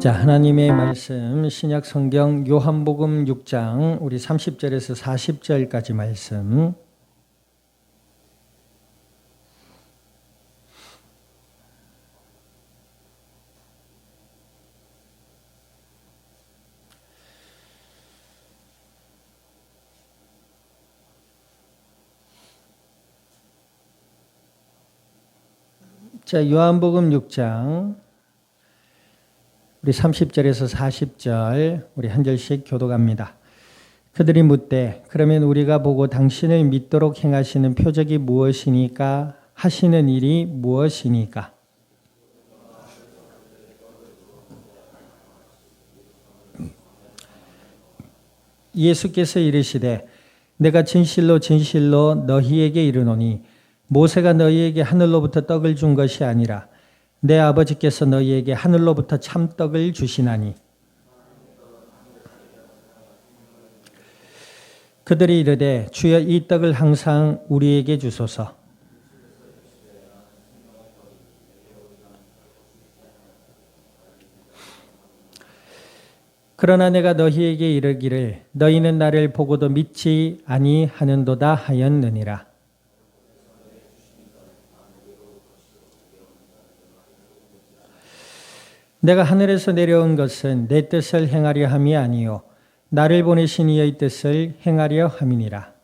자, 하나님의 말씀 신약 성경 요한복음 6장 우리 30절에서 40절까지 말씀. 자, 요한복음 6장 우리 30절에서 40절 우리 한 절씩 교독합니다. 그들이 묻되 그러면 우리가 보고 당신을 믿도록 행하시는 표적이 무엇이니까 하시는 일이 무엇이니까? 예수께서 이르시되 내가 진실로 진실로 너희에게 이르노니 모세가 너희에게 하늘로부터 떡을 준 것이 아니라 내 아버지께서 너희에게 하늘로부터 참떡을 주시나니. 그들이 이르되 주여 이 떡을 항상 우리에게 주소서. 그러나 내가 너희에게 이르기를 너희는 나를 보고도 믿지 아니하는도다 하였느니라. 내가 하늘에서 내려온 것은 내 뜻을 행하려 함이 아니요 나를 보내신 이의 뜻을 행하려 함이니라.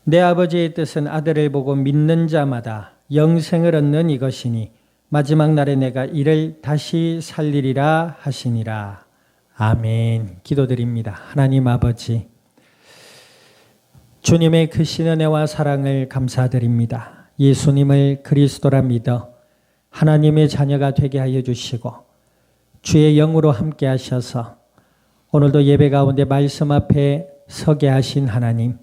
내 아버지의 뜻은 아들을 보고 믿는 자마다 영생을 얻는 이것이니 마지막 날에 내가 이를 다시 살리리라 하시니라. 아멘. 기도드립니다. 하나님 아버지, 주님의 크신 은혜와 사랑을 감사드립니다. 예수님을 그리스도라 믿어 하나님의 자녀가 되게 하여 주시고 주의 영으로 함께 하셔서 오늘도 예배 가운데 말씀 앞에 서게 하신 하나님,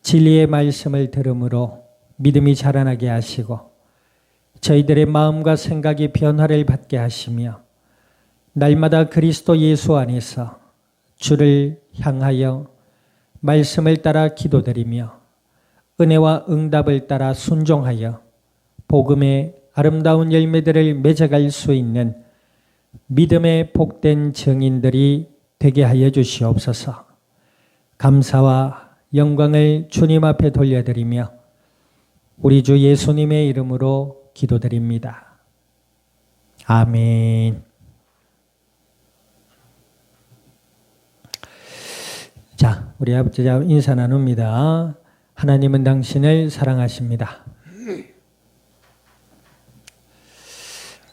진리의 말씀을 들음으로 믿음이 자라나게 하시고 저희들의 마음과 생각이 변화를 받게 하시며 날마다 그리스도 예수 안에서 주를 향하여 말씀을 따라 기도드리며 은혜와 응답을 따라 순종하여 복음의 아름다운 열매들을 맺어갈 수 있는 믿음의 복된 증인들이 되게 하여 주시옵소서. 감사와 영광을 주님 앞에 돌려드리며 우리 주 예수님의 이름으로 기도드립니다. 아멘. 자, 우리 아버지와 인사 나눕니다. 하나님은 당신을 사랑하십니다.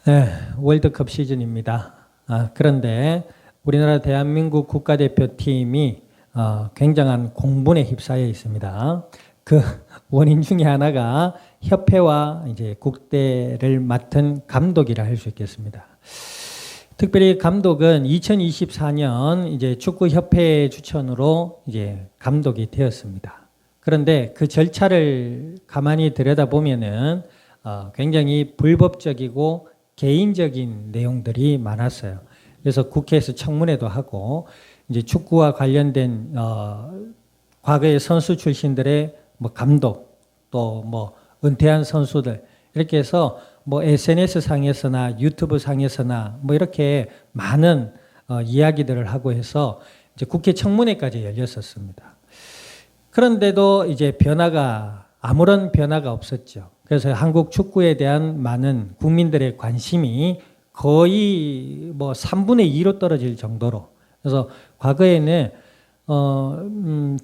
네, 월드컵 시즌입니다. 그런데 우리나라 대한민국 국가대표팀이 굉장한 공분에 휩싸여 있습니다. 그 원인 중에 하나가 협회와 이제 국대를 맡은 감독이라 할 수 있겠습니다. 특별히 감독은 2024년 이제 축구협회 추천으로 이제 감독이 되었습니다. 그런데 그 절차를 가만히 들여다보면은 굉장히 불법적이고 개인적인 내용들이 많았어요. 그래서 국회에서 청문회도 하고 이제 축구와 관련된 과거의 선수 출신들의 뭐 감독 또 뭐 은퇴한 선수들 이렇게 해서 뭐 SNS 상에서나 유튜브 상에서나 뭐 이렇게 많은 이야기들을 하고 해서 이제 국회 청문회까지 열렸었습니다. 그런데도 이제 아무런 변화가 없었죠. 그래서 한국 축구에 대한 많은 국민들의 관심이 거의 뭐 3분의 2로 떨어질 정도로. 그래서 과거에는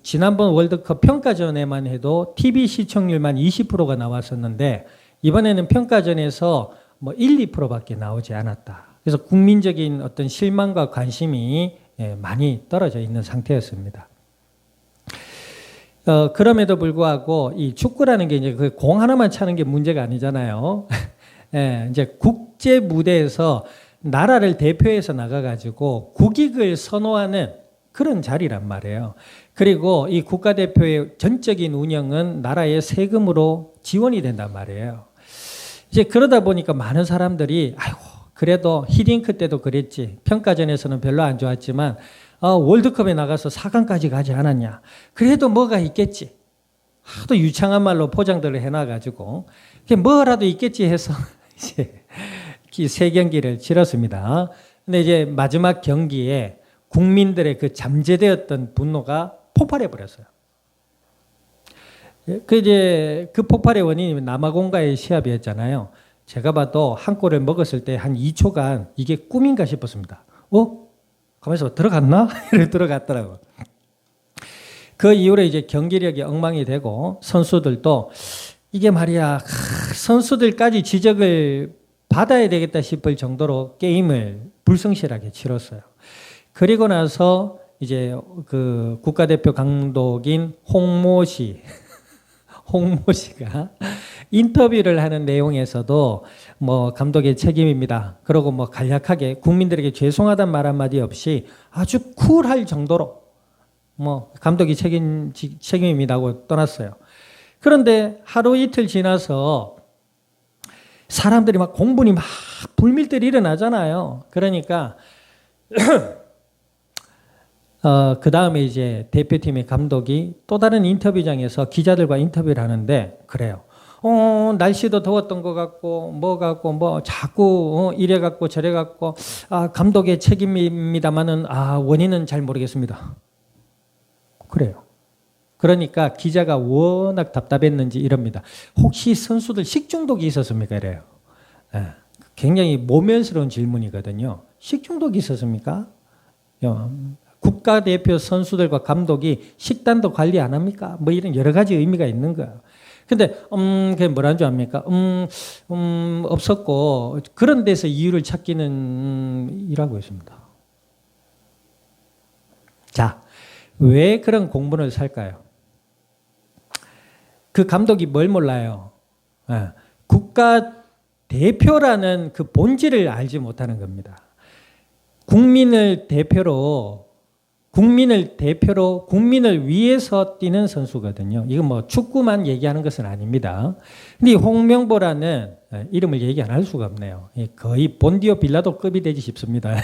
지난번 월드컵 평가전에만 해도 TV 시청률만 20%가 나왔었는데 이번에는 평가전에서 뭐 1, 2%밖에 나오지 않았다. 그래서 국민적인 어떤 실망과 관심이 많이 떨어져 있는 상태였습니다. 그럼에도 불구하고 이 축구라는 게 이제 그 공 하나만 차는 게 문제가 아니잖아요. 이제 국제 무대에서 나라를 대표해서 나가가지고 국익을 선호하는 그런 자리란 말이에요. 그리고 이 국가대표의 전적인 운영은 나라의 세금으로 지원이 된단 말이에요. 이제 그러다 보니까 많은 사람들이 아이고 그래도 히딩크 때도 그랬지. 평가전에서는 별로 안 좋았지만 월드컵에 나가서 4강까지 가지 않았냐. 그래도 뭐가 있겠지 하도 유창한 말로 포장들을 해놔가지고 뭐라도 있겠지 해서 이제 세 경기를 치렀습니다. 근데 이제 마지막 경기에 국민들의 그 잠재되었던 분노가 폭발해 버렸어요. 그 폭발의 원인이 남아공과의 시합이었잖아요. 제가 봐도 한 골을 먹었을 때 한 2초간 이게 꿈인가 싶었습니다. 가만있어 들어갔나? 이렇게 들어갔더라고요. 그 이후로 이제 경기력이 엉망이 되고 선수들도 이게 말이야 선수들까지 지적을 받아야 되겠다 싶을 정도로 게임을 불성실하게 치렀어요. 그리고 나서 이제 그 국가대표 감독인 홍모 씨가 인터뷰를 하는 내용에서도 뭐 감독의 책임입니다. 그러고 뭐 간략하게 국민들에게 죄송하다는 말 한마디 없이 아주 쿨할 정도로 뭐 감독이 책임입니다고 떠났어요. 그런데 하루 이틀 지나서 사람들이 막 공분이 막 불밀들이 일어나잖아요. 그러니까 그 다음에 이제 대표팀의 감독이 또 다른 인터뷰장에서 기자들과 인터뷰를 하는데 그래요. 날씨도 더웠던 것 같고 뭐 자꾸 이래 갖고 저래 갖고 감독의 책임입니다만은 원인은 잘 모르겠습니다. 그래요. 그러니까 기자가 워낙 답답했는지 이럽니다. 혹시 선수들 식중독이 있었습니까? 이래요. 굉장히 모면스러운 질문이거든요. 식중독이 있었습니까? 국가대표 선수들과 감독이 식단도 관리 안 합니까? 뭐 이런 여러 가지 의미가 있는 거예요. 근데 그게 뭐라는 줄 압니까? 없었고 그런 데서 이유를 찾기는 일하고 있습니다. 자, 왜 그런 공분을 살까요? 그 감독이 뭘 몰라요? 국가대표라는 그 본질을 알지 못하는 겁니다. 국민을 대표로 국민을 위해서 뛰는 선수거든요. 이건 뭐 축구만 얘기하는 것은 아닙니다. 근데 홍명보라는 이름을 얘기 안 할 수가 없네요. 거의 본디오 빌라도급이 되지 싶습니다.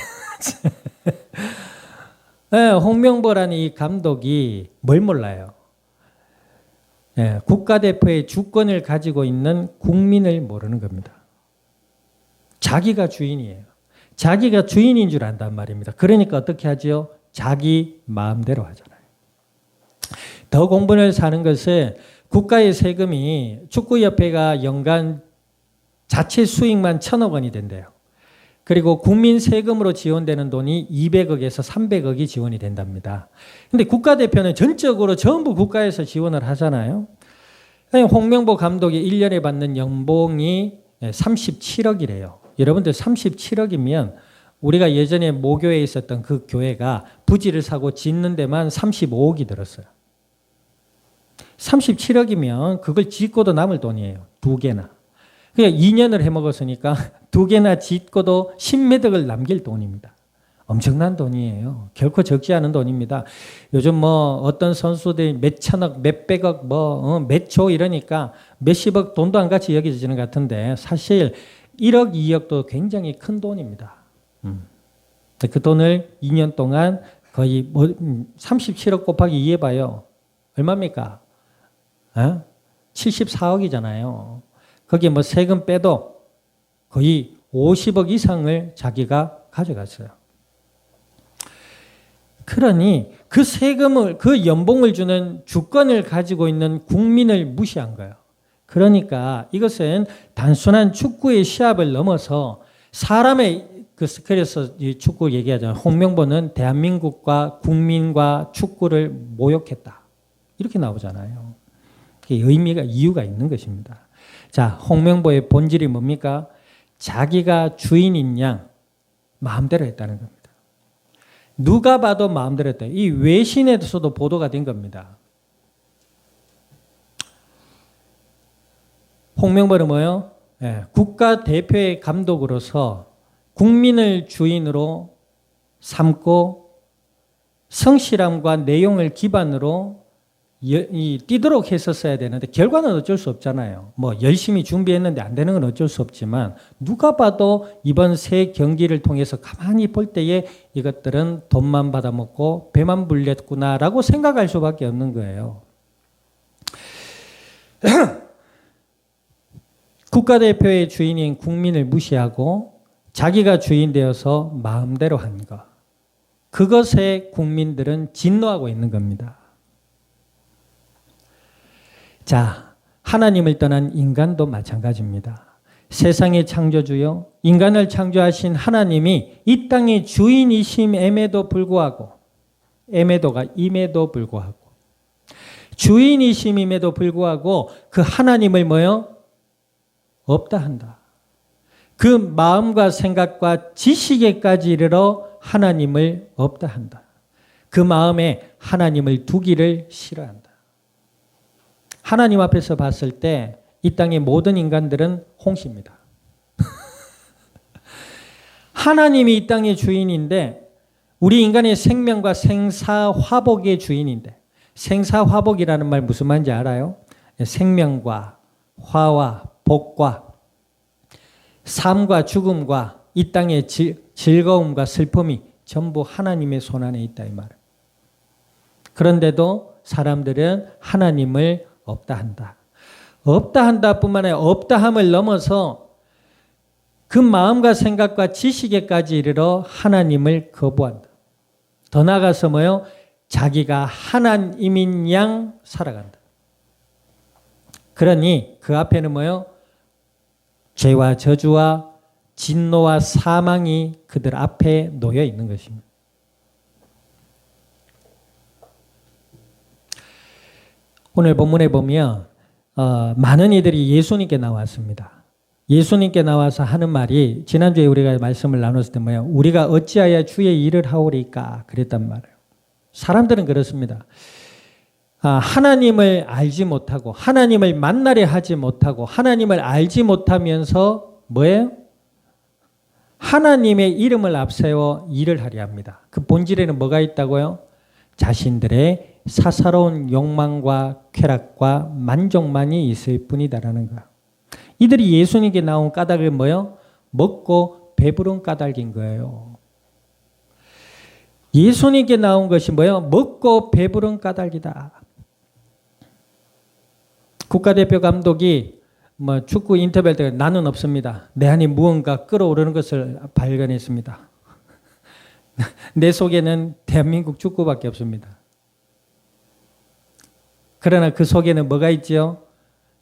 홍명보라는 이 감독이 뭘 몰라요? 국가대표의 주권을 가지고 있는 국민을 모르는 겁니다. 자기가 주인이에요. 자기가 주인인 줄 안단 말입니다. 그러니까 어떻게 하죠? 자기 마음대로 하잖아요. 더 공분을 사는 것은 국가의 세금이 축구협회가 연간 자체 수익만 1,000억 원이 된대요. 그리고 국민 세금으로 지원되는 돈이 200억에서 300억이 지원이 된답니다. 근데 국가대표는 전적으로 전부 국가에서 지원을 하잖아요. 홍명보 감독이 1년에 받는 연봉이 37억이래요. 여러분들 37억이면 우리가 예전에 모교에 있었던 그 교회가 부지를 사고 짓는 데만 35억이 들었어요. 37억이면 그걸 짓고도 남을 돈이에요. 2개나. 그냥 2년을 해먹었으니까 2개나 짓고도 10매덕을 남길 돈입니다. 엄청난 돈이에요. 결코 적지 않은 돈입니다. 요즘 뭐 어떤 선수들이 몇천억, 몇백억, 몇초 이러니까 몇십억 돈도 안 같이 여겨지는 것 같은데 사실 1억, 2억도 굉장히 큰 돈입니다. 그 돈을 2년 동안 거의 37억 곱하기 2 해봐요. 얼마입니까? 74억이잖아요. 거기에 뭐 세금 빼도 거의 50억 이상을 자기가 가져갔어요. 그러니 그 세금을, 그 연봉을 주는 주권을 가지고 있는 국민을 무시한 거예요. 그러니까 이것은 단순한 축구의 시합을 넘어서 사람의 그래서 이 축구 얘기하잖아요. 홍명보는 대한민국과 국민과 축구를 모욕했다. 이렇게 나오잖아요. 의미가, 이유가 있는 것입니다. 자, 홍명보의 본질이 뭡니까? 자기가 주인인 양 마음대로 했다는 겁니다. 누가 봐도 마음대로 했다. 이 외신에서도 보도가 된 겁니다. 홍명보는 뭐예요? 국가대표의 감독으로서 국민을 주인으로 삼고 성실함과 내용을 기반으로 뛰도록 했었어야 되는데 결과는 어쩔 수 없잖아요. 뭐 열심히 준비했는데 안 되는 건 어쩔 수 없지만 누가 봐도 이번 세 경기를 통해서 가만히 볼 때에 이것들은 돈만 받아먹고 배만 불렸구나라고 생각할 수밖에 없는 거예요. 국가대표의 주인인 국민을 무시하고 자기가 주인 되어서 마음대로 한 것. 그것에 국민들은 진노하고 있는 겁니다. 자, 하나님을 떠난 인간도 마찬가지입니다. 세상의 창조주요, 인간을 창조하신 하나님이 이 땅의 주인이심에도 불구하고, 임에도 불구하고, 주인이심임에도 불구하고 그 하나님을 뭐요? 없다 한다. 그 마음과 생각과 지식에까지 이르러 하나님을 없다 한다. 그 마음에 하나님을 두기를 싫어한다. 하나님 앞에서 봤을 때 이 땅의 모든 인간들은 홍시입니다. 하나님이 이 땅의 주인인데 우리 인간의 생명과 생사화복의 주인인데, 생사화복이라는 말 무슨 말인지 알아요? 생명과 화와 복과 삶과 죽음과 이 땅의 즐거움과 슬픔이 전부 하나님의 손안에 있다 이 말은. 그런데도 사람들은 하나님을 없다 한다. 없다 한다 뿐만 아니라 없다 함을 넘어서 그 마음과 생각과 지식에까지 이르러 하나님을 거부한다. 더 나아가서 뭐요? 자기가 하나님인 양 살아간다. 그러니 그 앞에는 뭐요? 죄와 저주와 진노와 사망이 그들 앞에 놓여 있는 것입니다. 오늘 본문에 보면 많은 이들이 예수님께 나왔습니다. 예수님께 나와서 하는 말이 지난주에 우리가 말씀을 나눴을 때 뭐예요? 우리가 어찌하여 주의 일을 하오리까? 그랬단 말이에요. 사람들은 그렇습니다. 하나님을 알지 못하고 하나님을 만나려 하지 못하고 하나님을 알지 못하면서 뭐예요? 하나님의 이름을 앞세워 일을 하려 합니다. 그 본질에는 뭐가 있다고요? 자신들의 사사로운 욕망과 쾌락과 만족만이 있을 뿐이다라는 거야. 이들이 예수님께 나온 까닭은 뭐예요? 먹고 배부른 까닭인 거예요. 예수님께 나온 것이 뭐예요? 먹고 배부른 까닭이다. 국가대표 감독이 축구 인터뷰할 때 나는 없습니다. 내 안에 무언가 끓어오르는 것을 발견했습니다. 내 속에는 대한민국 축구밖에 없습니다. 그러나 그 속에는 뭐가 있지요?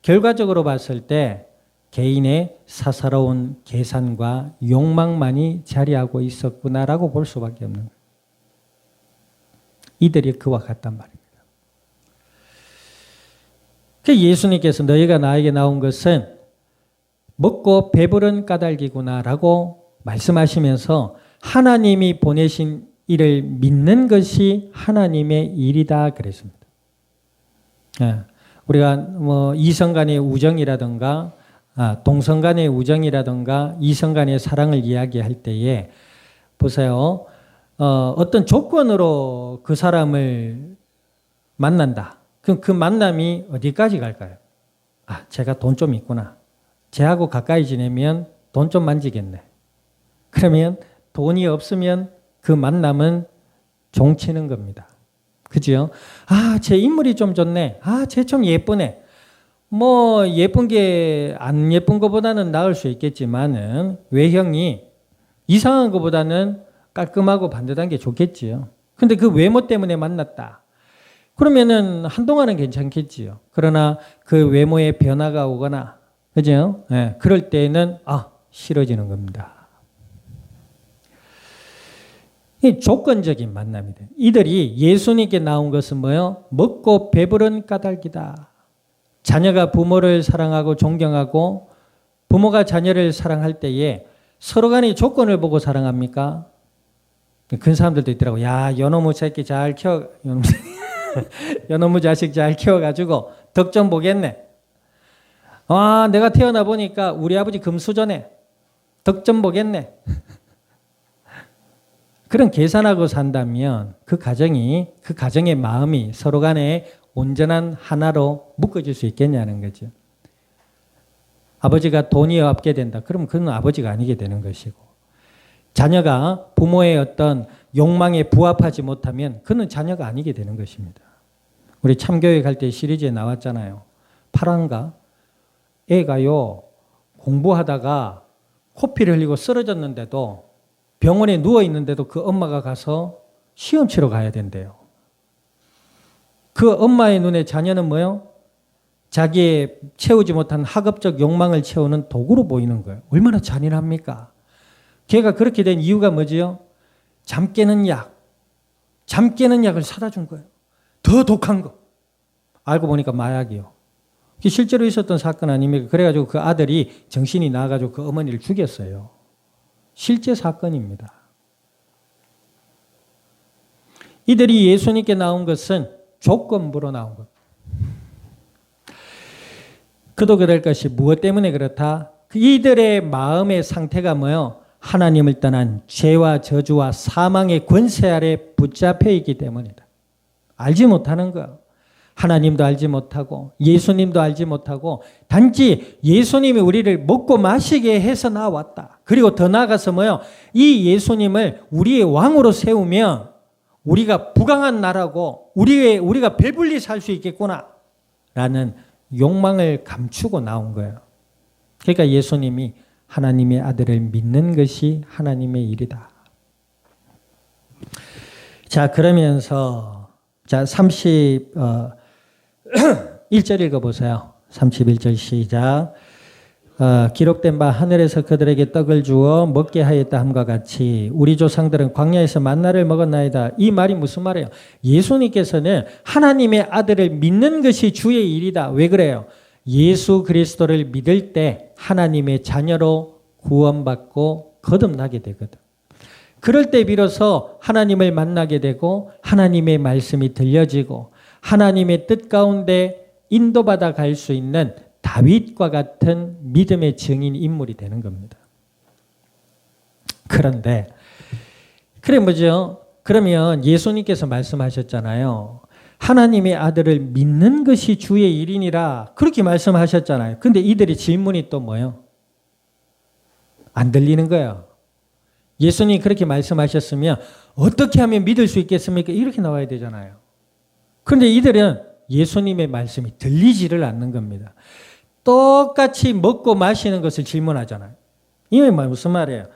결과적으로 봤을 때 개인의 사사로운 계산과 욕망만이 자리하고 있었구나라고 볼 수밖에 없는 거예요. 이들이 그와 같단 말입니다. 예수님께서 너희가 나에게 나온 것은 먹고 배부른 까닭이구나라고 말씀하시면서 하나님이 보내신 이를 믿는 것이 하나님의 일이다 그랬습니다. 우리가 이성 간의 우정이라든가 동성 간의 우정이라든가 이성 간의 사랑을 이야기할 때에 보세요. 어떤 조건으로 그 사람을 만난다. 그럼 그 만남이 어디까지 갈까요? 제가 돈 좀 있구나. 쟤하고 가까이 지내면 돈 좀 만지겠네. 그러면 돈이 없으면 그 만남은 종치는 겁니다. 그죠? 쟤 인물이 좀 좋네. 쟤 좀 예쁘네. 예쁜 게 안 예쁜 것보다는 나을 수 있겠지만은 외형이 이상한 것보다는 깔끔하고 반듯한 게 좋겠지요. 근데 그 외모 때문에 만났다. 그러면은 한동안은 괜찮겠지요. 그러나 그 외모에 변화가 오거나, 그죠? 그럴 때에는 싫어지는 겁니다. 이 조건적인 만남이다. 이들이 예수님께 나온 것은 뭐예요? 먹고 배부른 까닭이다. 자녀가 부모를 사랑하고 존경하고 부모가 자녀를 사랑할 때에 서로 간의 조건을 보고 사랑합니까? 그런 사람들도 있더라고. 요놈의 새끼 잘 키워, 요놈의 자식 잘 키워가지고 덕 좀 보겠네. 내가 태어나 보니까 우리 아버지 금수저네. 덕 좀 보겠네. 그런 계산하고 산다면 그 가정의 마음이 서로 간에 온전한 하나로 묶어질 수 있겠냐는 거죠. 아버지가 돈이 없게 된다. 그러면 그건 아버지가 아니게 되는 것이고, 자녀가 부모의 어떤 욕망에 부합하지 못하면 그는 자녀가 아니게 되는 것입니다. 우리 참교회 갈 때 시리즈에 나왔잖아요. 8화인가? 애가요, 공부하다가 코피를 흘리고 쓰러졌는데도 병원에 누워있는데도 그 엄마가 가서 시험 치러 가야 된대요. 그 엄마의 눈에 자녀는 뭐요? 자기의 채우지 못한 학업적 욕망을 채우는 도구로 보이는 거예요. 얼마나 잔인합니까? 걔가 그렇게 된 이유가 뭐지요? 잠 깨는 약을 사다 준 거예요. 더 독한 거. 알고 보니까 마약이요. 실제로 있었던 사건 아닙니까? 그래가지고 그 아들이 정신이 나가지고 그 어머니를 죽였어요. 실제 사건입니다. 이들이 예수님께 나온 것은 조건부로 나온 것. 그도 그럴 것이 무엇 때문에 그렇다? 이들의 마음의 상태가 뭐요? 하나님을 떠난 죄와 저주와 사망의 권세 아래 붙잡혀 있기 때문이다. 알지 못하는 거예요. 하나님도 알지 못하고 예수님도 알지 못하고 단지 예수님이 우리를 먹고 마시게 해서 나왔다. 그리고 더 나아가서 뭐요? 이 예수님을 우리의 왕으로 세우면 우리가 부강한 나라고 우리가 배불리 살 수 있겠구나 라는 욕망을 감추고 나온 거예요. 그러니까 예수님이 하나님의 아들을 믿는 것이 하나님의 일이다. 자, 그러면서 31절 읽어보세요. 31절 시작. 기록된 바 하늘에서 그들에게 떡을 주어 먹게 하였다 함과 같이 우리 조상들은 광야에서 만나를 먹었나이다. 이 말이 무슨 말이에요? 예수님께서는 하나님의 아들을 믿는 것이 주의 일이다. 왜 그래요? 예수 그리스도를 믿을 때 하나님의 자녀로 구원받고 거듭나게 되거든. 그럴 때 비로소 하나님을 만나게 되고 하나님의 말씀이 들려지고 하나님의 뜻 가운데 인도받아 갈 수 있는 다윗과 같은 믿음의 증인 인물이 되는 겁니다. 그런데 그래 뭐죠? 그러면 예수님께서 말씀하셨잖아요. 하나님의 아들을 믿는 것이 주의 일이니라 그렇게 말씀하셨잖아요. 근데 이들의 질문이 또 뭐예요? 안 들리는 거예요. 예수님이 그렇게 말씀하셨으면 어떻게 하면 믿을 수 있겠습니까? 이렇게 나와야 되잖아요. 그런데 이들은 예수님의 말씀이 들리지를 않는 겁니다. 똑같이 먹고 마시는 것을 질문하잖아요. 이게 무슨 말이에요?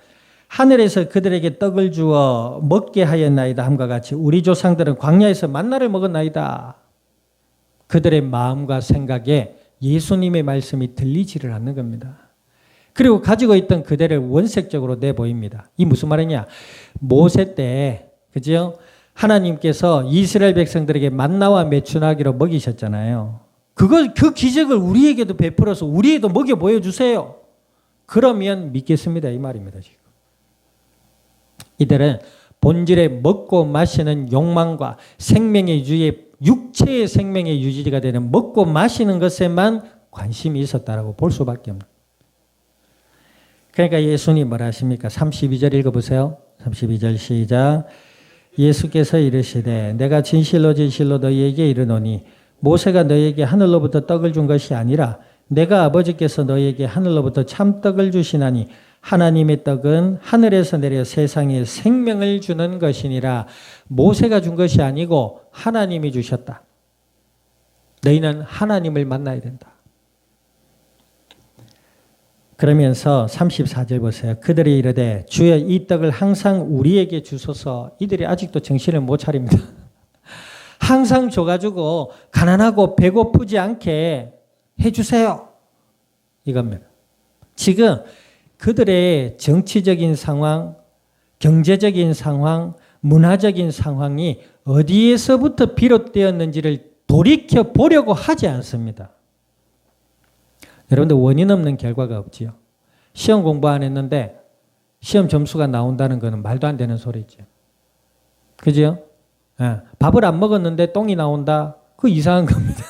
하늘에서 그들에게 떡을 주어 먹게 하였나이다 함과 같이 우리 조상들은 광야에서 만나를 먹었나이다. 그들의 마음과 생각에 예수님의 말씀이 들리지를 않는 겁니다. 그리고 가지고 있던 그대를 원색적으로 내보입니다. 이 무슨 말이냐? 모세 때, 그죠? 하나님께서 이스라엘 백성들에게 만나와 메추나기로 먹이셨잖아요. 그 기적을 우리에게도 베풀어서 우리에도 먹여 보여주세요. 그러면 믿겠습니다. 이 말입니다. 지금. 이들은 본질에 먹고 마시는 욕망과 생명의 유지에 육체의 생명의 유지가 되는 먹고 마시는 것에만 관심이 있었다라고 볼 수밖에 없는. 그러니까 예수님 뭐라 하십니까? 32절 읽어보세요. 32절 시작. 예수께서 이르시되 내가 진실로 진실로 너희에게 이르노니 모세가 너희에게 하늘로부터 떡을 준 것이 아니라 내가 아버지께서 너희에게 하늘로부터 참떡을 주시나니 하나님의 떡은 하늘에서 내려 세상에 생명을 주는 것이니라. 모세가 준 것이 아니고 하나님이 주셨다. 너희는 하나님을 만나야 된다. 그러면서 34절 보세요. 그들이 이르되 주여 이 떡을 항상 우리에게 주소서. 이들이 아직도 정신을 못 차립니다. 항상 줘가지고 가난하고 배고프지 않게 해주세요. 이겁니다. 지금 그들의 정치적인 상황, 경제적인 상황, 문화적인 상황이 어디에서부터 비롯되었는지를 돌이켜 보려고 하지 않습니다. 여러분들 원인 없는 결과가 없지요. 시험 공부 안 했는데 시험 점수가 나온다는 것은 말도 안 되는 소리죠. 그죠? 예. 밥을 안 먹었는데 똥이 나온다? 그거 이상한 겁니다.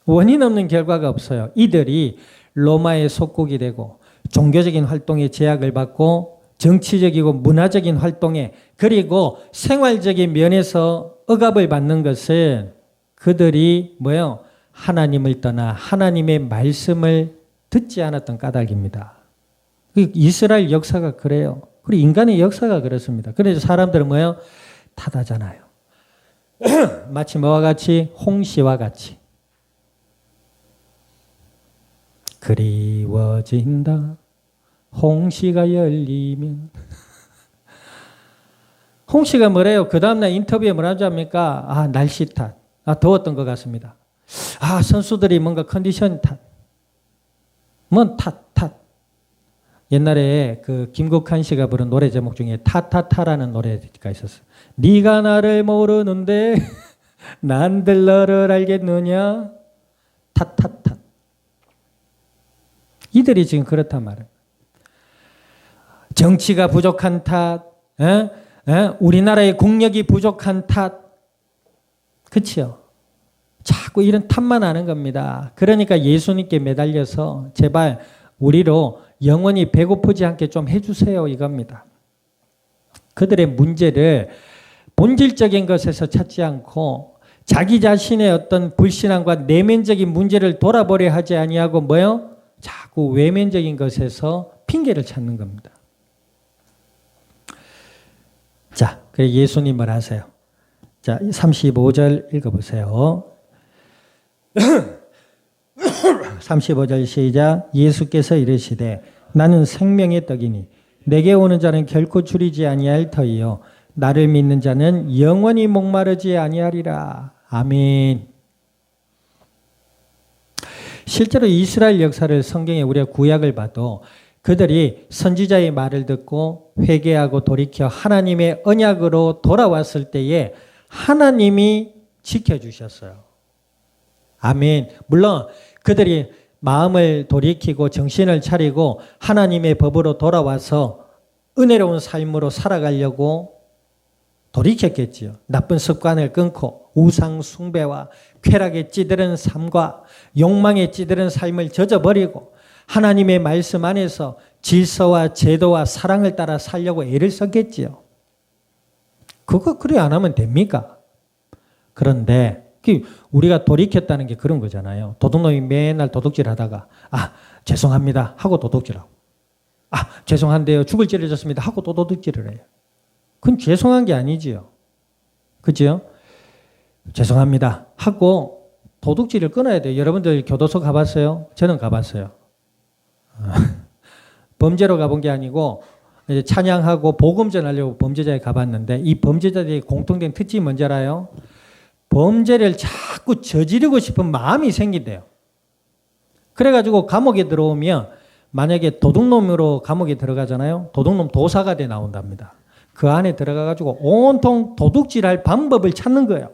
원인 없는 결과가 없어요. 이들이 로마의 속국이 되고 종교적인 활동에 제약을 받고 정치적이고 문화적인 활동에 그리고 생활적인 면에서 억압을 받는 것은 그들이 뭐요? 하나님을 떠나 하나님의 말씀을 듣지 않았던 까닭입니다. 이스라엘 역사가 그래요. 그리고 인간의 역사가 그렇습니다. 그래서 사람들은 뭐요? 탓하잖아요. 마치 뭐와 같이? 홍시와 같이. 그리워진다. 홍시가 열리면. 홍시가 뭐래요? 그 다음날 인터뷰에 뭐라고 합니까? 아, 날씨 탓. 아, 더웠던 것 같습니다. 아, 선수들이 뭔가 컨디션 탓. 뭔 탓. 옛날에 그 김국한 씨가 부른 노래 제목 중에 타타타라는 노래가 있었어요. 네가 나를 모르는데 난들 너를 알겠느냐? 탓. 이들이 지금 그렇단 말이에요. 정치가 부족한 탓, 우리나라의 국력이 부족한 탓, 그치요? 자꾸 이런 탓만 하는 겁니다. 그러니까 예수님께 매달려서 제발 우리로 영원히 배고프지 않게 좀 해주세요 이겁니다. 그들의 문제를 본질적인 것에서 찾지 않고 자기 자신의 어떤 불신앙과 내면적인 문제를 돌아보려 하지 아니하고 뭐요? 자꾸 외면적인 것에서 핑계를 찾는 겁니다. 자, 그래서 예수님을 하세요. 자, 35절 읽어보세요. 35절 시작. 예수께서 이르시되 나는 생명의 떡이니 내게 오는 자는 결코 줄이지 아니할 터이요 나를 믿는 자는 영원히 목마르지 아니하리라. 아멘. 실제로 이스라엘 역사를 성경에 우리가 구약을 봐도 그들이 선지자의 말을 듣고 회개하고 돌이켜 하나님의 언약으로 돌아왔을 때에 하나님이 지켜주셨어요. 아멘. 물론 그들이 마음을 돌이키고 정신을 차리고 하나님의 법으로 돌아와서 은혜로운 삶으로 살아가려고 돌이켰겠지요. 나쁜 습관을 끊고 우상 숭배와 쾌락에 찌드는 삶과 욕망에 찌드는 삶을 젖어버리고 하나님의 말씀 안에서 질서와 제도와 사랑을 따라 살려고 애를 썼겠지요. 그거 그래 안 하면 됩니까? 그런데 우리가 돌이켰다는 게 그런 거잖아요. 도둑놈이 맨날 도둑질 하다가 아 죄송합니다 하고 도둑질하고 아 죄송한데요 죽을 찌르졌습니다 하고 또 도둑질을 해요. 그건 죄송한 게 아니지요. 그죠? 죄송합니다 하고 도둑질을 끊어야 돼요. 여러분들 교도소 가봤어요? 저는 가봤어요. 범죄로 가본 게 아니고 이제 찬양하고 복음 전하려고 범죄자에 가봤는데 이 범죄자들의 공통된 특징이 뭔지 알아요? 범죄를 자꾸 저지르고 싶은 마음이 생긴대요. 그래가지고 감옥에 들어오면 만약에 도둑놈으로 감옥에 들어가잖아요. 도둑놈 도사가 돼 나온답니다. 그 안에 들어가가지고 온통 도둑질할 방법을 찾는 거예요.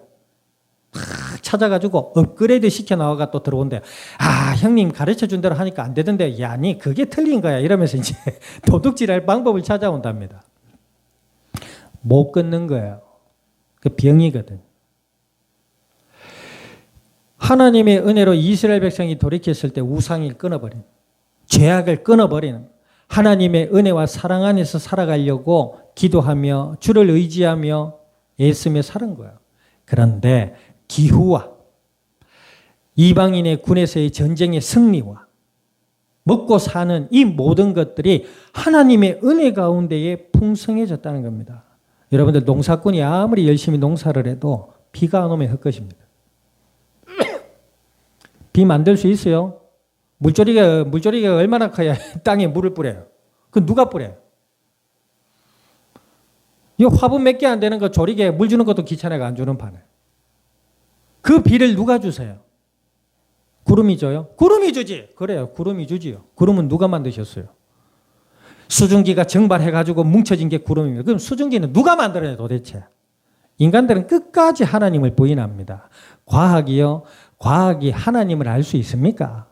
찾아가지고 업그레이드 시켜 나와가 또 들어온대요. 아 형님 가르쳐준 대로 하니까 안 되던데 야, 아니 그게 틀린 거야 이러면서 이제 도둑질할 방법을 찾아온답니다. 못 끊는 거예요. 그 병이거든. 하나님의 은혜로 이스라엘 백성이 돌이켰을 때 우상을 끊어버린 죄악을 끊어버리는 하나님의 은혜와 사랑 안에서 살아가려고 기도하며 주를 의지하며 애쓰며 사는 거예요. 그런데 기후와 이방인의 군에서의 전쟁의 승리와 먹고 사는 이 모든 것들이 하나님의 은혜 가운데에 풍성해졌다는 겁니다. 여러분들 농사꾼이 아무리 열심히 농사를 해도 비가 안 오면 헛것입니다. 비 만들 수 있어요? 물조리가 얼마나 커야 땅에 물을 뿌려요? 그 누가 뿌려요? 이 화분 몇 개 안 되는 거 조리개 물 주는 것도 귀찮아가 안 주는 판에. 그 비를 누가 주세요? 구름이 줘요? 구름이 주지. 그래요. 구름이 주지요. 구름은 누가 만드셨어요? 수증기가 증발해가지고 뭉쳐진 게 구름입니다. 그럼 수증기는 누가 만들어요 도대체? 인간들은 끝까지 하나님을 부인합니다. 과학이 하나님을 알 수 있습니까?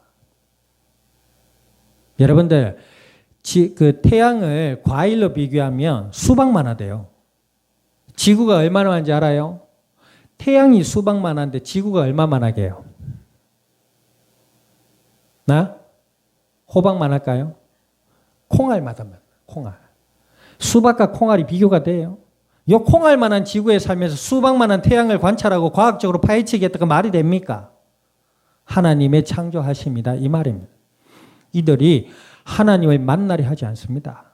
여러분들 그 태양을 과일로 비교하면 수박만 하대요. 지구가 얼마나 많은지 알아요? 태양이 수박만 한데 지구가 얼마만 하게 해요? 나? 호박만 할까요? 콩알만 하면 콩알. 수박과 콩알이 비교가 돼요. 이 콩알만한 지구에 살면서 수박만한 태양을 관찰하고 과학적으로 파헤치겠다가 말이 됩니까? 하나님의 창조하심이다 이 말입니다. 이들이 하나님을 만나려 하지 않습니다.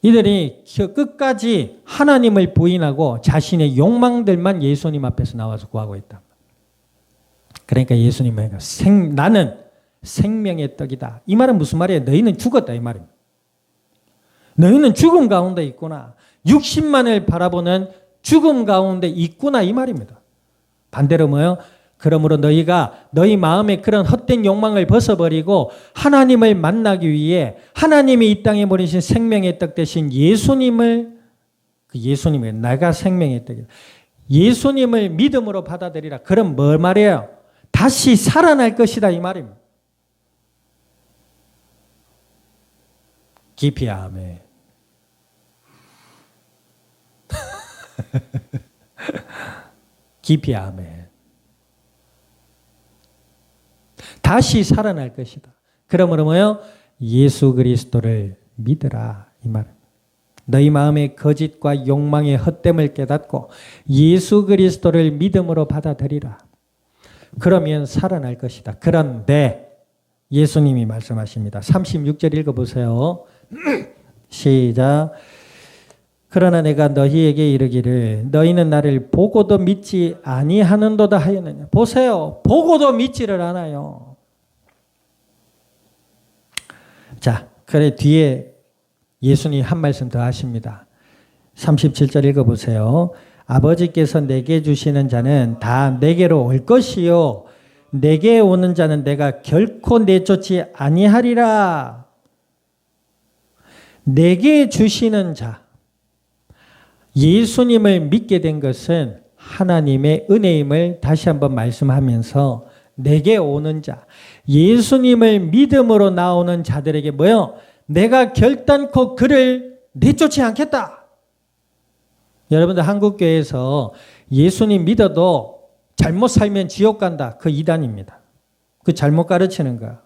이들이 끝까지 하나님을 부인하고 자신의 욕망들만 예수님 앞에서 나와서 구하고 있다. 그러니까 예수님은 나는 생명의 떡이다. 이 말은 무슨 말이에요? 너희는 죽었다 이 말입니다. 너희는 죽음 가운데 있구나. 60만을 바라보는 죽음 가운데 있구나 이 말입니다. 반대로 뭐요? 그러므로 너희가 너희 마음의 그런 헛된 욕망을 벗어버리고 하나님을 만나기 위해 하나님이 이 땅에 보내신 생명의 떡 대신 예수님을 내가 생명의 떡이다. 예수님을 믿음으로 받아들이라. 그럼 뭘 말이에요? 다시 살아날 것이다 이 말입니다. 깊이 아멘. 깊이 아멘. 다시 살아날 것이다. 그러므로 뭐요? 예수 그리스도를 믿으라 이 말입니다. 너희 마음의 거짓과 욕망의 헛됨을 깨닫고 예수 그리스도를 믿음으로 받아들이라. 그러면 살아날 것이다. 그런데 예수님이 말씀하십니다. 36절 읽어보세요. 시작. 그러나 내가 너희에게 이르기를 너희는 나를 보고도 믿지 아니하는도다 하였느냐. 보세요. 보고도 믿지를 않아요. 자, 그래 뒤에 예수님이 한 말씀 더 하십니다. 37절 읽어보세요. 아버지께서 내게 주시는 자는 다 내게로 올 것이요 내게 오는 자는 내가 결코 내쫓지 아니하리라. 내게 주시는 자, 예수님을 믿게 된 것은 하나님의 은혜임을 다시 한번 말씀하면서 내게 오는 자, 예수님을 믿음으로 나오는 자들에게 뭐요? 내가 결단코 그를 내쫓지 않겠다. 여러분들 한국교회에서 예수님 믿어도 잘못 살면 지옥 간다. 그 이단입니다. 그 잘못 가르치는 거.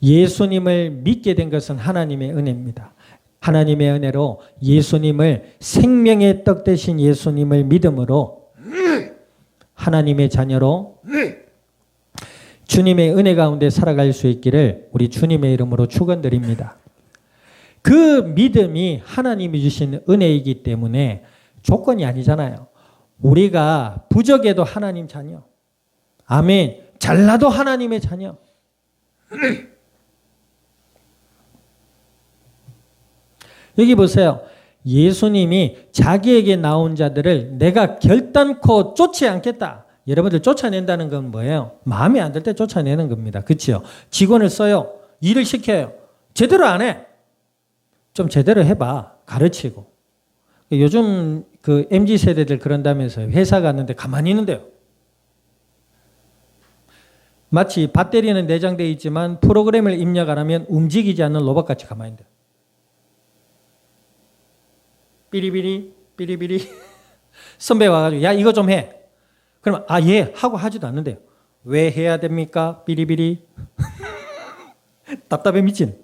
예수님을 믿게 된 것은 하나님의 은혜입니다. 하나님의 은혜로 예수님을 생명의 떡 대신 예수님을 믿음으로 하나님의 자녀로 주님의 은혜 가운데 살아갈 수 있기를 우리 주님의 이름으로 축원드립니다. 그 믿음이 하나님이 주신 은혜이기 때문에 조건이 아니잖아요. 우리가 부족해도 하나님 자녀. 아멘. 잘나도 하나님의 자녀. 여기 보세요. 예수님이 자기에게 나온 자들을 내가 결단코 쫓지 않겠다. 여러분들 쫓아낸다는 건 뭐예요? 마음에 안 들 때 쫓아내는 겁니다. 그렇죠? 직원을 써요. 일을 시켜요. 제대로 안 해. 좀 제대로 해봐. 가르치고. 요즘 그 MZ세대들 그런다면서요. 회사 갔는데 가만히 있는데요. 마치 배터리는 내장되어 있지만 프로그램을 입력 안 하면 움직이지 않는 로봇같이 가만히 있는데. 삐리삐리 삐리삐리 선배 와가지고 야 이거 좀 해. 그러면 아 예 하고 하지도 않는데요. 왜 해야 됩니까? 삐리삐리. 답답해 미친.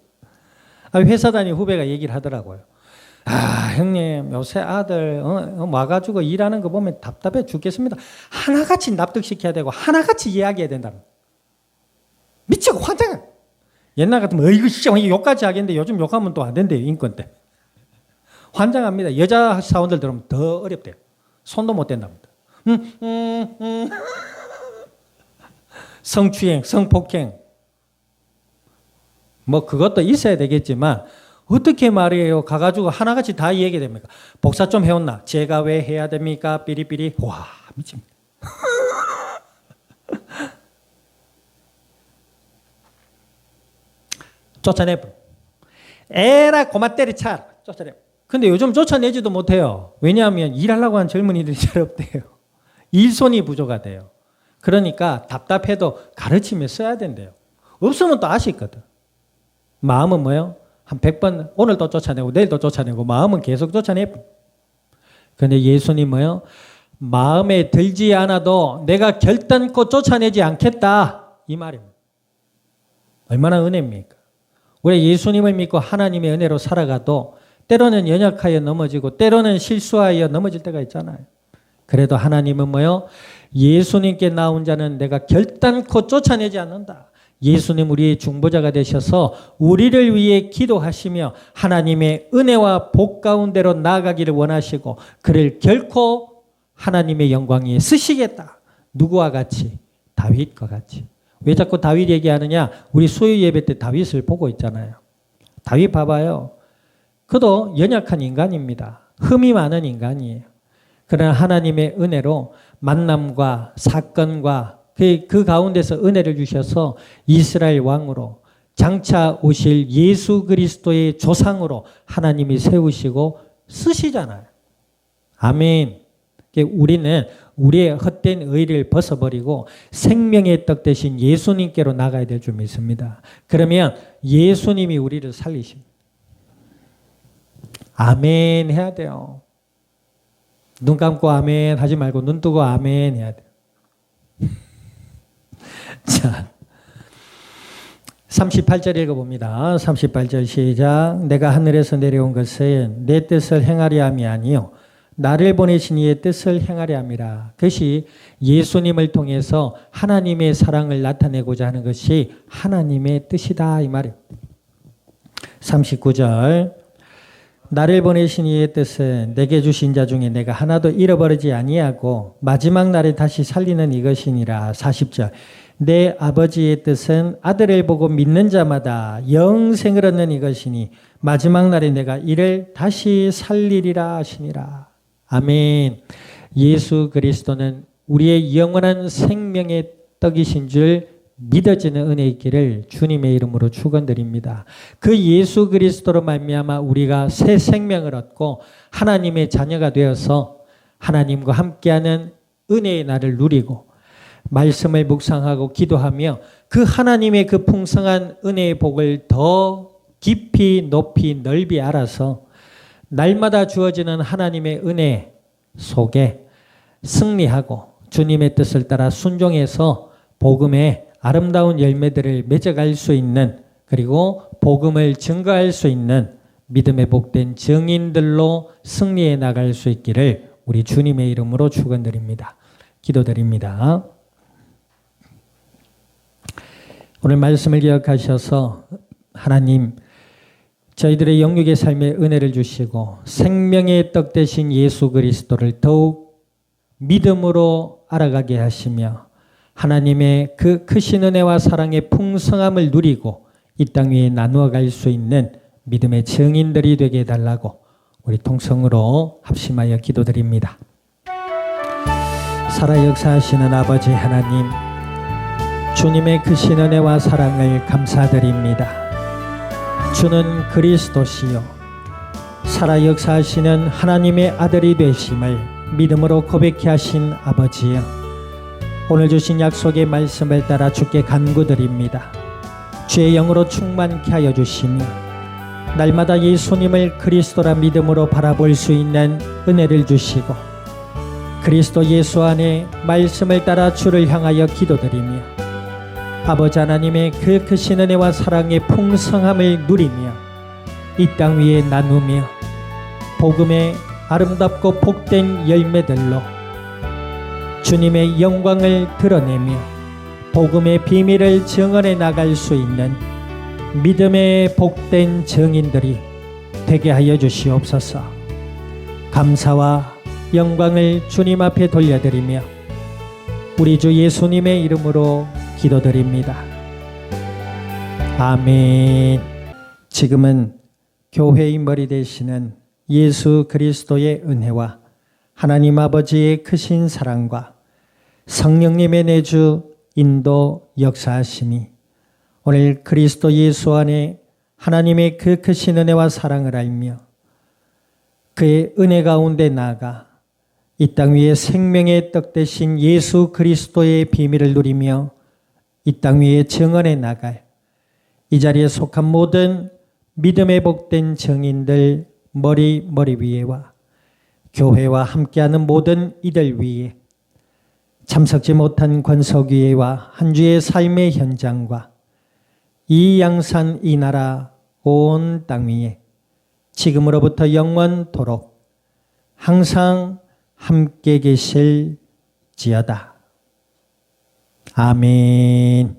회사 다니는 후배가 얘기를 하더라고요. 아 형님 요새 아들 와가지고 일하는 거 보면 답답해 죽겠습니다. 하나같이 납득시켜야 되고 하나같이 이야기해야 된다. 미치고 환장해. 옛날 같으면 어이구 진짜 욕까지 하겠는데 요즘 욕하면 또 안 된대요. 인권 때. 환장합니다. 여자 사원들 들으면 더 어렵대요. 손도 못 댄답니다. 성추행, 성폭행. 뭐 그것도 있어야 되겠지만 어떻게 말이에요? 가가지고 하나같이 다 얘기해 됩니까? 복사 좀 해온나? 제가 왜 해야 됩니까? 삐리삐리. 와 미칩니다. 쫓아내. 에라 고마 때리차. 쫓아내. 근데 요즘 쫓아내지도 못해요. 왜냐하면 일하려고 하는 젊은이들이 잘 없대요. 일손이 부족하대요. 그러니까 답답해도 가르치며 써야 된대요. 없으면 또 아쉽거든. 마음은 뭐예요? 한 100번 오늘도 쫓아내고 내일도 쫓아내고 마음은 계속 쫓아내. 그런데 예수님 뭐예요? 마음에 들지 않아도 내가 결단코 쫓아내지 않겠다. 이 말입니다. 얼마나 은혜입니까? 우리 예수님을 믿고 하나님의 은혜로 살아가도 때로는 연약하여 넘어지고 때로는 실수하여 넘어질 때가 있잖아요. 그래도 하나님은 뭐요? 예수님께 나온 자는 내가 결단코 쫓아내지 않는다. 예수님 우리의 중보자가 되셔서 우리를 위해 기도하시며 하나님의 은혜와 복 가운데로 나아가기를 원하시고 그를 결코 하나님의 영광 위에 쓰시겠다. 누구와 같이? 다윗과 같이. 왜 자꾸 다윗 얘기하느냐? 우리 수요 예배 때 다윗을 보고 있잖아요. 다윗 봐봐요. 그도 연약한 인간입니다. 흠이 많은 인간이에요. 그러나 하나님의 은혜로 만남과 사건과 그 가운데서 은혜를 주셔서 이스라엘 왕으로 장차 오실 예수 그리스도의 조상으로 하나님이 세우시고 쓰시잖아요. 아멘. 우리는 우리의 헛된 의를 벗어버리고 생명의 떡 대신 예수님께로 나가야 될 줄 믿습니다. 그러면 예수님이 우리를 살리십니다. 아멘 해야 돼요. 눈 감고 아멘 하지 말고 눈 뜨고 아멘 해야 돼요. 자, 38절 읽어봅니다. 38절 시작. 내가 하늘에서 내려온 것은 내 뜻을 행하려 함이 아니요 나를 보내신 이의 뜻을 행하려 함이라. 그것이 예수님을 통해서 하나님의 사랑을 나타내고자 하는 것이 하나님의 뜻이다 이 말이에요. 39절. 나를 보내신 이의 뜻은 내게 주신 자 중에 내가 하나도 잃어버리지 아니하고 마지막 날에 다시 살리는 이것이니라. 40절. 내 아버지의 뜻은 아들을 보고 믿는 자마다 영생을 얻는 이것이니 마지막 날에 내가 이를 다시 살리리라 하시니라. 아멘. 예수 그리스도는 우리의 영원한 생명의 떡이신 줄 믿어지는 은혜 있기를 주님의 이름으로 축원드립니다. 그 예수 그리스도로 말미암아 우리가 새 생명을 얻고 하나님의 자녀가 되어서 하나님과 함께하는 은혜의 날을 누리고 말씀을 묵상하고 기도하며 그 하나님의 그 풍성한 은혜의 복을 더 깊이 높이 넓이 알아서 날마다 주어지는 하나님의 은혜 속에 승리하고 주님의 뜻을 따라 순종해서 복음의 아름다운 열매들을 맺어갈 수 있는 그리고 복음을 증거할 수 있는 믿음에 복된 증인들로 승리해 나갈 수 있기를 우리 주님의 이름으로 축원드립니다. 기도드립니다. 오늘 말씀을 기억하셔서 하나님 저희들의 영육의 삶에 은혜를 주시고 생명의 떡 되신 예수 그리스도를 더욱 믿음으로 알아가게 하시며 하나님의 그 크신 은혜와 사랑의 풍성함을 누리고 이 땅 위에 나누어 갈 수 있는 믿음의 증인들이 되게 해달라고 우리 통성으로 합심하여 기도드립니다. 살아 역사하시는 아버지 하나님, 주님의 크신 은혜와 사랑을 감사드립니다. 주는 그리스도시요 살아 역사하시는 하나님의 아들이 되심을 믿음으로 고백케 하신 아버지여, 오늘 주신 약속의 말씀을 따라 주께 간구드립니다. 주의 영으로 충만케 하여 주시며 날마다 예수님을 그리스도라 믿음으로 바라볼 수 있는 은혜를 주시고 그리스도 예수 안에 말씀을 따라 주를 향하여 기도드리며 아버지 하나님의 그 크신 은혜와 사랑의 풍성함을 누리며 이 땅 위에 나누며 복음의 아름답고 복된 열매들로 주님의 영광을 드러내며 복음의 비밀을 증언해 나갈 수 있는 믿음의 복된 증인들이 되게 하여 주시옵소서. 감사와 영광을 주님 앞에 돌려드리며 우리 주 예수님의 이름으로 기도드립니다. 아멘. 지금은 교회의 머리 되시는 예수 그리스도의 은혜와 하나님 아버지의 크신 사랑과 성령님의 내주 인도 역사하심이 오늘 그리스도 예수 안에 하나님의 그 크신 은혜와 사랑을 알며 그의 은혜 가운데 나아가 이 땅 위에 생명의 떡 되신 예수 그리스도의 비밀을 누리며 이 땅 위에 증언해 나갈 이 자리에 속한 모든 믿음에 복된 증인들 머리 위에와 교회와 함께하는 모든 이들 위에 참석지 못한 권석위에와 한 주의 삶의 현장과 이 양산 이 나라 온 땅 위에 지금으로부터 영원토록 항상 함께 계실지어다. 아멘.